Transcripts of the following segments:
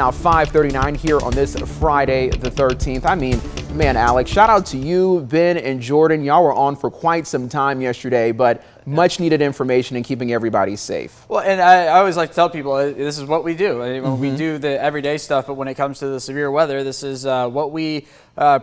Now 5:39 here on this Friday the 13th. I mean, man, Alex, shout out to you, Ben, and Jordan. Y'all were on for quite some time yesterday, but much needed information in keeping everybody safe. Well, and I always like to tell people this is what we do. I mean, we do the everyday stuff, but when it comes to the severe weather, this is what we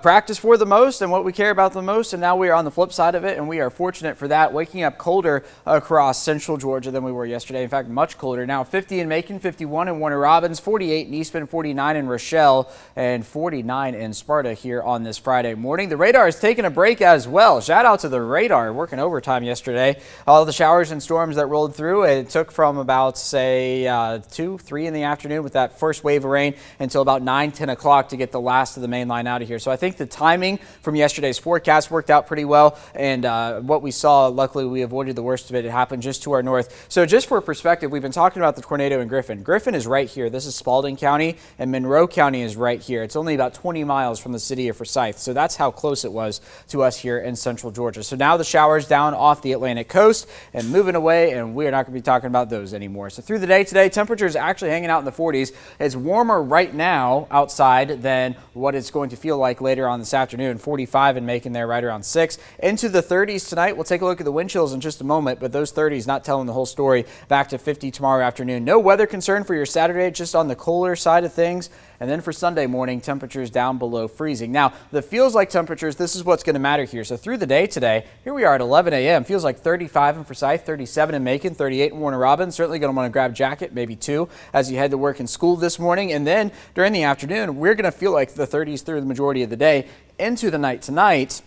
practice for the most and what we care about the most. And now we are on the flip side of it, and we are fortunate for that. Waking up colder across central Georgia than we were yesterday. In fact, much colder. Now 50 in Macon, 51 in Warner Robins, 48 in Eastman, 49 in Rochelle, and 49 in Sparta here on this Friday morning. The radar is taking a break as well. Shout out to the radar, working overtime yesterday. All the showers and storms that rolled through, it took from about, say, 2, 3 in the afternoon with that first wave of rain until about 9, 10 o'clock to get the last of the main line out of here. So I think the timing from yesterday's forecast worked out pretty well. And what we saw, luckily, we avoided the worst of it. It happened just to our north. So just for perspective, we've been talking about the tornado in Griffin. Griffin is right here. This is Spalding County, and Monroe County is right here. It's only about 20 miles from the city of Forsyth. So that's how close it was to us here in central Georgia. So now the showers down off the Atlantic coast and moving away, and we are not going to be talking about those anymore. So through the day today, temperatures actually hanging out in the 40s. It's warmer right now outside than what it's going to feel like later on this afternoon. 45 in Macon there, right around 6. Into the 30s tonight. We'll take a look at the wind chills in just a moment, but those 30s not telling the whole story. Back to 50 tomorrow afternoon. No weather concern for your Saturday, just on the cooler side of things. And then for Sunday morning, temperatures down below freezing. Now, the feels like temperatures, this is what's going to matter here. So through the day today, here we are at 11 a.m. Feels like 35 in Forsyth, 37 in Macon, 38 in Warner Robins. Certainly going to want to grab a jacket, maybe 2, as you head to work and school this morning. And then during the afternoon, we're going to feel like the 30s through the majority of the day. Into the night tonight,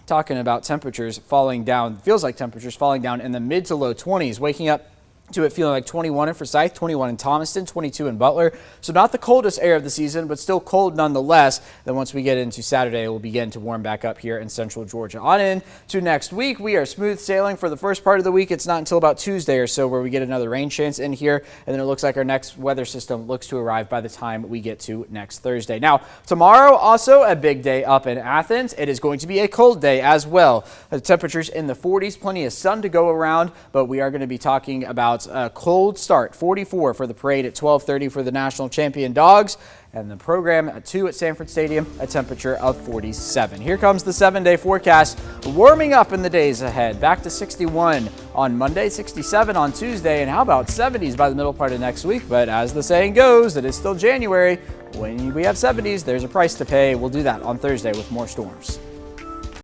talking about temperatures falling down, feels like temperatures falling down in the mid to low 20s, waking up to it feeling like 21 in Forsyth, 21 in Thomaston, 22 in Butler. So not the coldest air of the season, but still cold nonetheless. Then once we get into Saturday, it will begin to warm back up here in central Georgia. On into next week, we are smooth sailing for the first part of the week. It's not until about Tuesday or so where we get another rain chance in here. And then it looks like our next weather system looks to arrive by the time we get to next Thursday. Now, tomorrow also a big day up in Athens. It is going to be a cold day as well. The temperatures in the 40s, plenty of sun to go around, but we are going to be talking about a cold start. 44 for the parade at 12:30 for the national champion Dogs, and the program at 2 at Sanford Stadium, a temperature of 47. Here comes the 7-day forecast, warming up in the days ahead. Back to 61 on Monday, 67 on Tuesday, and how about 70s by the middle part of next week? But as the saying goes, it is still January. When we have 70s, there's a price to pay. We'll do that on Thursday with more storms.